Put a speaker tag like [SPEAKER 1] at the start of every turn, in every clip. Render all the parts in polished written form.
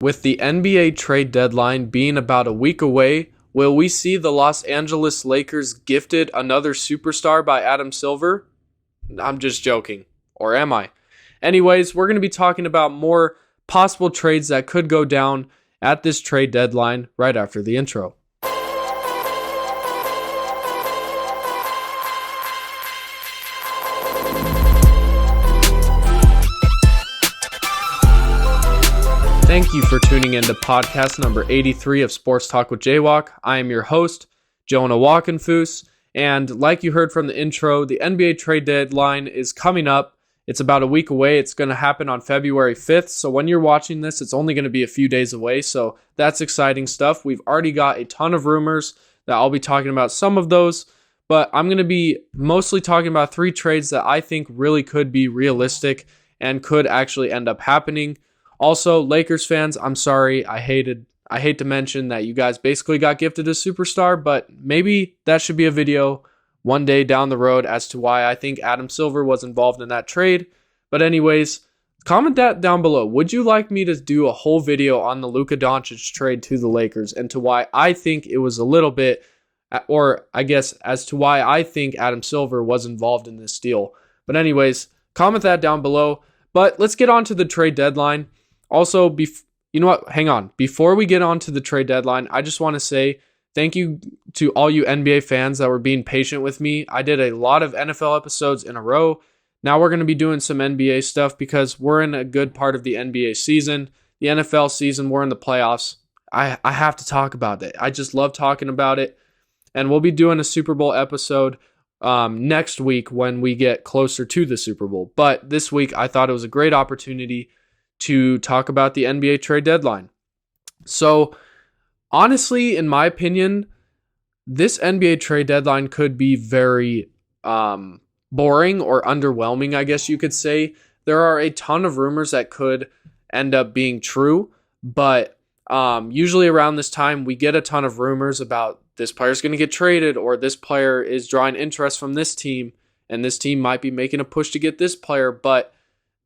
[SPEAKER 1] With the NBA trade deadline being about a week away, will we see the Los Angeles Lakers gifted another superstar by Adam Silver? I'm just joking. Or am I? Anyways, we're going to be talking about more possible trades that could go down at this trade deadline right after the intro. Thank you for tuning in to podcast number 83 of Sports Talk with JWock. I am your host, Jonah Walkenfoos, and like you heard from the intro, the NBA trade deadline is coming up. It's about a week away. It's going to happen on February 5th, so when you're watching this, it's only going to be a few days away, so that's exciting stuff. We've already got a ton of rumors that I'll be talking about some of those, but I'm going to be mostly talking about 3 trades that I think really could be realistic and could actually end up happening. Also, Lakers fans, I'm sorry. I hate to mention that you guys basically got gifted a superstar, but maybe that should be a video one day down the road as to why I think Adam Silver was involved in that trade. But anyways, comment that down below. Would you like me to do a whole video on the Luka Doncic trade to the Lakers and to why I think it was a little bit, or I guess as to why I think Adam Silver was involved in this deal? But anyways, comment that down below. But let's get on to the trade deadline. Also, you know what? Hang on. Before we get on to the trade deadline, I just want to say thank you to all you NBA fans that were being patient with me. I did a lot of NFL episodes in a row. Now we're going to be doing some NBA stuff because we're in a good part of the NBA season. The NFL season, we're in the playoffs. I have to talk about it. I just love talking about it. And we'll be doing a Super Bowl episode next week when we get closer to the Super Bowl. But this week, I thought it was a great opportunity to talk about the NBA trade deadline. So, honestly, in my opinion, this NBA trade deadline could be very boring or underwhelming, I guess you could say. There are a ton of rumors that could end up being true, but usually around this time, we get a ton of rumors about this player's going to get traded, or this player is drawing interest from this team, and this team might be making a push to get this player, but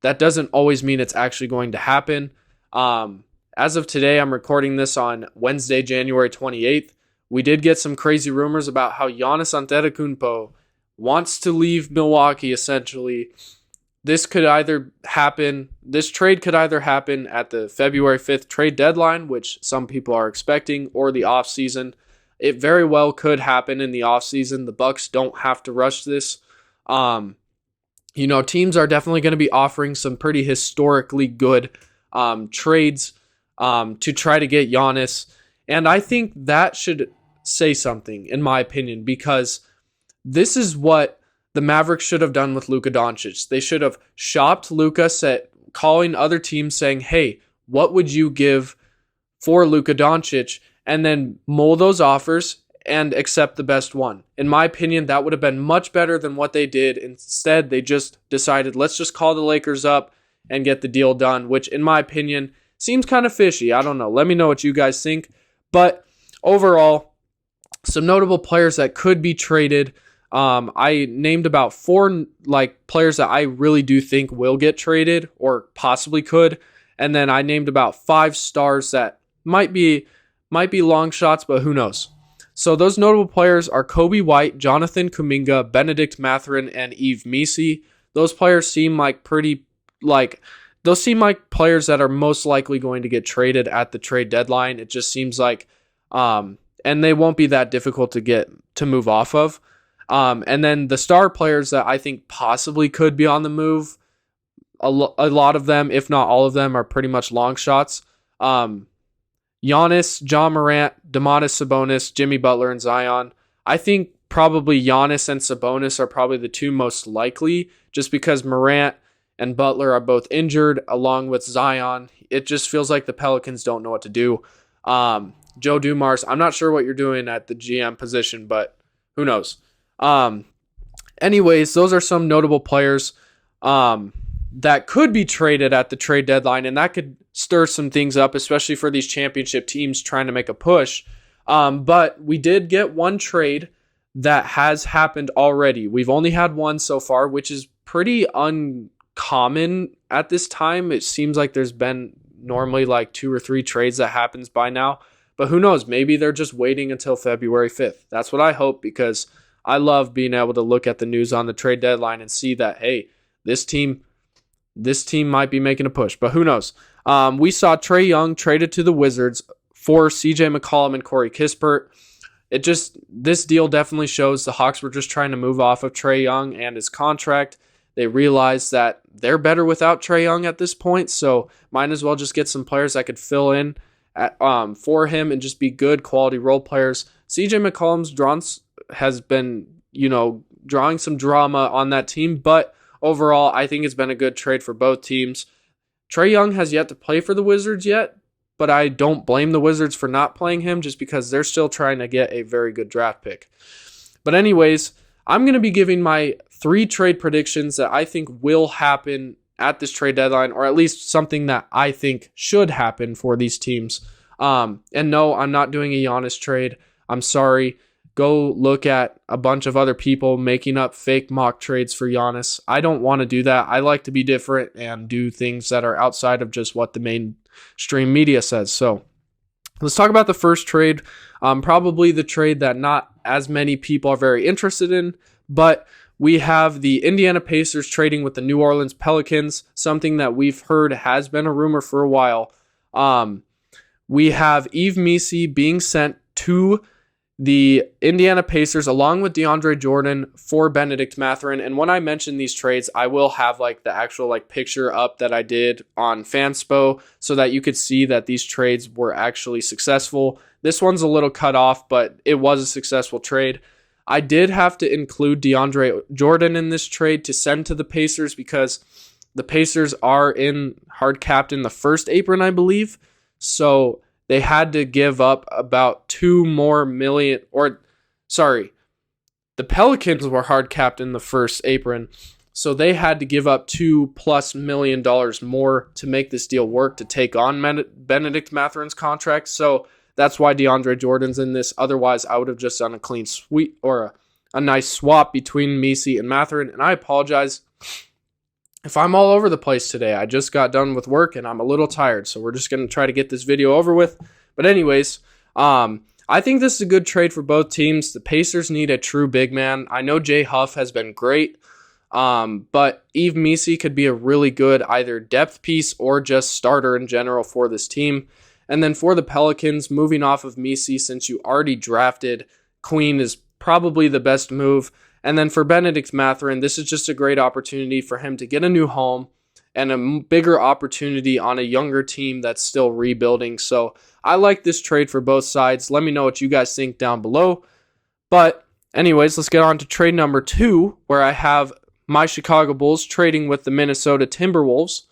[SPEAKER 1] that doesn't always mean it's actually going to happen. As of today, I'm recording this on Wednesday, January 28th. We did get some crazy rumors about how Giannis Antetokounmpo wants to leave Milwaukee, essentially. This trade could either happen at the February 5th trade deadline, which some people are expecting, or the offseason. It very well could happen in the offseason. The Bucks don't have to rush this. Teams are definitely going to be offering some pretty historically good trades to try to get Giannis. And I think that should say something, in my opinion, because this is what the Mavericks should have done with Luka Doncic. They should have shopped Luka, calling other teams saying, hey, what would you give for Luka Doncic? And then mold those offers and accept the best one. In my opinion, that would have been much better than what they did. Instead, they just decided, let's just call the Lakers up and get the deal done, which in my opinion seems kind of fishy. I don't know. Let me know what you guys think. But overall, some notable players that could be traded. I named about 4 players that I really do think will get traded or possibly could. And then I named about 5 stars that might be long shots, but who knows. So those notable players are Kobe White, Jonathan Kuminga, Benedict Mathurin, and Yves Missi. Those players seem like players that are most likely going to get traded at the trade deadline. It just seems like, and they won't be that difficult to move off of. And then the star players that I think possibly could be on the move, a lot of them, if not all of them, are pretty much long shots. Giannis, John Morant, Domantas Sabonis, Jimmy Butler, and Zion. I think probably Giannis and Sabonis are probably the 2 most likely, just because Morant and Butler are both injured, along with Zion. It just feels like the Pelicans don't know what to do. Joe Dumars, I'm not sure what you're doing at the GM position, but who knows? Anyways, those are some notable players that could be traded at the trade deadline, and that could stir some things up, especially for these championship teams trying to make a push. But we did get one trade that has happened already. We've only had one so far, which is pretty uncommon at this time. It seems like there's been normally like 2 or 3 trades that happens by now. But who knows? Maybe they're just waiting until February 5th. That's what I hope, because I love being able to look at the news on the trade deadline and see that, hey, this team might be making a push. But who knows? We saw Trae Young traded to the Wizards for CJ McCollum and Corey Kispert. This deal definitely shows the Hawks were just trying to move off of Trae Young and his contract. They realized that they're better without Trae Young at this point, so might as well just get some players that could fill in for him and just be good quality role players. CJ McCollum's has been, drawing some drama on that team, but overall, I think it's been a good trade for both teams. Trae Young has yet to play for the Wizards yet, but I don't blame the Wizards for not playing him just because they're still trying to get a very good draft pick. But anyways, I'm going to be giving my 3 trade predictions that I think will happen at this trade deadline, or at least something that I think should happen for these teams. And no, I'm not doing a Giannis trade. I'm sorry. Go look at a bunch of other people making up fake mock trades for Giannis. I don't want to do that. I like to be different and do things that are outside of just what the mainstream media says. So let's talk about the first trade. Probably the trade that not as many people are very interested in, but we have the Indiana Pacers trading with the New Orleans Pelicans, something that we've heard has been a rumor for a while. We have Yves Missi being sent to the Indiana Pacers along with DeAndre Jordan for Benedict Mathurin. And when I mention these trades, I will have the actual picture up that I did on Fanspo so that you could see that these trades were actually successful. This one's a little cut off, but it was a successful trade. I did have to include DeAndre Jordan in this trade to send to the Pacers because the Pacers are hard capped in the first apron, I believe. So they had to give up about $2 more million, the Pelicans were hard capped in the first apron, so they had to give up $2+ million more to make this deal work to take on Benedict Mathurin's contract. So that's why DeAndre Jordan's in this. Otherwise, I would have just done a clean sweep or a nice swap between Missi and Mathurin. And I apologize if I'm all over the place today. I just got done with work and I'm a little tired, so we're just going to try to get this video over with. But anyways, I think this is a good trade for both teams. The Pacers need a true big man. I know Jay Huff has been great, but Yves Missi could be a really good either depth piece or just starter in general for this team. And then for the Pelicans, moving off of Missi, since you already drafted Queen, is probably the best move. And then for Benedict Mathurin, this is just a great opportunity for him to get a new home and a bigger opportunity on a younger team that's still rebuilding. So I like this trade for both sides. Let me know what you guys think down below. But anyways, let's get on to trade number 2, where I have my Chicago Bulls trading with the Minnesota Timberwolves,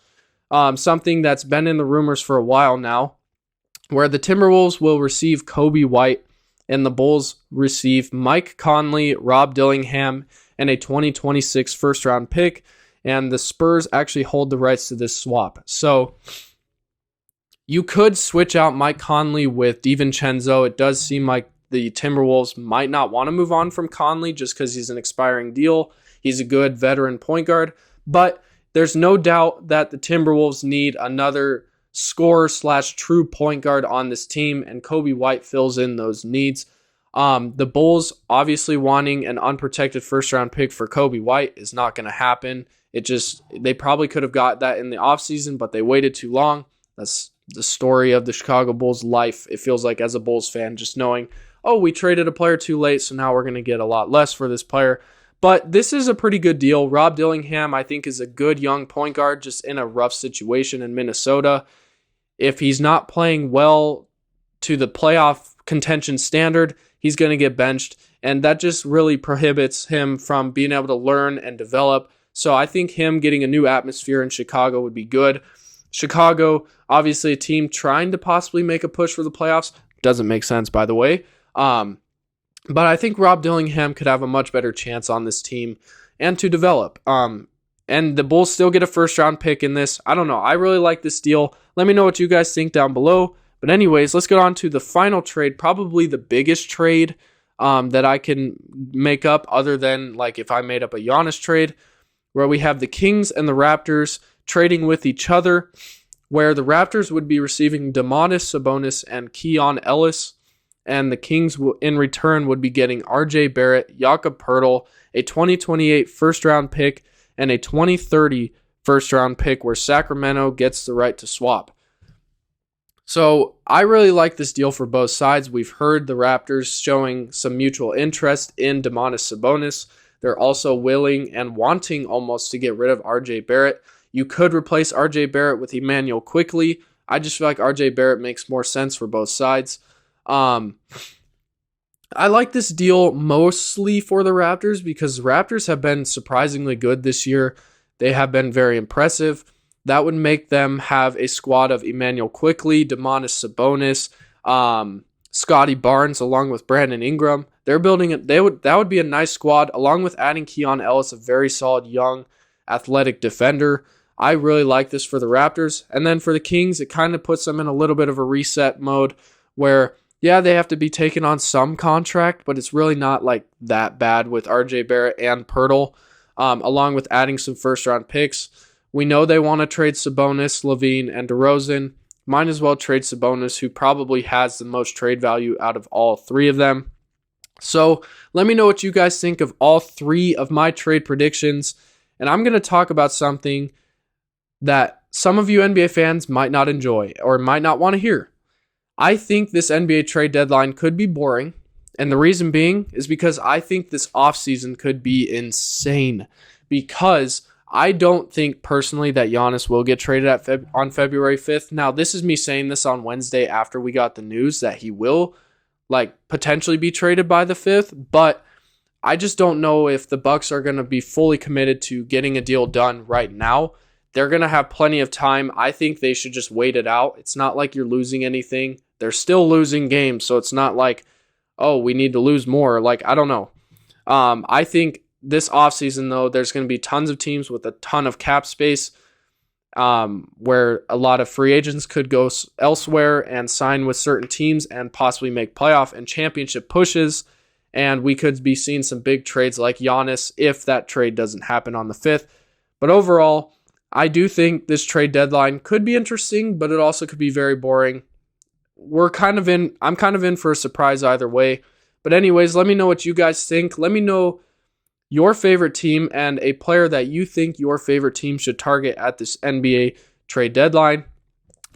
[SPEAKER 1] something that's been in the rumors for a while now, where the Timberwolves will receive Kobe White and the Bulls receive Mike Conley, Rob Dillingham, and a 2026 first-round pick, and the Spurs actually hold the rights to this swap. So you could switch out Mike Conley with DiVincenzo. It does seem like the Timberwolves might not want to move on from Conley just because he's an expiring deal. He's a good veteran point guard, but there's no doubt that the Timberwolves need another scorer/true point guard on this team, and Kobe White fills in those needs. The Bulls obviously wanting an unprotected first-round pick for Kobe White is not going to happen. They probably could have got that in the offseason, but they waited too long. That's the story of the Chicago Bulls' life, it feels like, as a Bulls fan, just knowing, we traded a player too late, so now we're going to get a lot less for this player. But this is a pretty good deal. Rob Dillingham, I think, is a good young point guard just in a rough situation in Minnesota. If he's not playing well to the playoff contention standard, he's going to get benched, and that just really prohibits him from being able to learn and develop. So I think him getting a new atmosphere in Chicago would be good. Chicago, obviously a team trying to possibly make a push for the playoffs. Doesn't make sense, by the way. But I think Rob Dillingham could have a much better chance on this team and to develop. And the Bulls still get a first-round pick in this. I don't know. I really like this deal. Let me know what you guys think down below. But anyways, let's get on to the final trade, probably the biggest trade that I can make up other than if I made up a Giannis trade, where we have the Kings and the Raptors trading with each other where the Raptors would be receiving Domantas Sabonis and Keon Ellis, and the Kings in return would be getting RJ Barrett, Jakob Poeltl, a 2028 first-round pick, and a 2030 first-round pick where Sacramento gets the right to swap. So I really like this deal for both sides. We've heard the Raptors showing some mutual interest in Domantas Sabonis. They're also willing and wanting almost to get rid of RJ Barrett. You could replace RJ Barrett with Emmanuel quickly. I just feel like RJ Barrett makes more sense for both sides. I like this deal mostly for the Raptors because the Raptors have been surprisingly good this year. They have been very impressive. That would make them have a squad of Emmanuel Quickley, Domantas Sabonis, Scotty Barnes, along with Brandon Ingram. They're building it. That would be a nice squad, along with adding Keon Ellis, a very solid young athletic defender. I really like this for the Raptors. And then for the Kings, it kind of puts them in a little bit of a reset mode where, yeah, they have to be taking on some contract, but it's really not like that bad with RJ Barrett and Poeltl, along with adding some first-round picks. We know they want to trade Sabonis, LaVine, and DeRozan. Might as well trade Sabonis, who probably has the most trade value out of all three of them. So let me know what you guys think of all three of my trade predictions. And I'm going to talk about something that some of you NBA fans might not enjoy or might not want to hear. I think this NBA trade deadline could be boring. And the reason being is because I think this offseason could be insane. Because I don't think personally that Giannis will get traded on February 5th. Now, this is me saying this on Wednesday after we got the news that he will potentially be traded by the 5th, but I just don't know if the Bucks are going to be fully committed to getting a deal done right now. They're going to have plenty of time. I think they should just wait it out. It's not like you're losing anything. They're still losing games, so it's not like, oh, we need to lose more. I don't know. I think this offseason, though, there's going to be tons of teams with a ton of cap space where a lot of free agents could go elsewhere and sign with certain teams and possibly make playoff and championship pushes. And we could be seeing some big trades like Giannis if that trade doesn't happen on the 5th. But overall, I do think this trade deadline could be interesting, but it also could be very boring. I'm kind of in for a surprise either way. But anyways, let me know what you guys think. Let me know your favorite team and a player that you think your favorite team should target at this NBA trade deadline.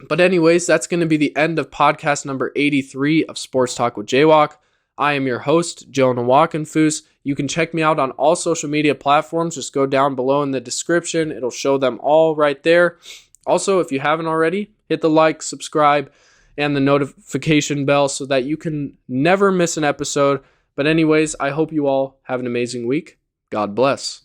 [SPEAKER 1] But anyways, that's going to be the end of podcast number 83 of Sports Talk with JWock. I am your host, Jonah Walkenfuss. You can check me out on all social media platforms. Just go down below in the description. It'll show them all right there. Also, if you haven't already, hit the like, subscribe, and the notification bell so that you can never miss an episode. But anyways, I hope you all have an amazing week. God bless.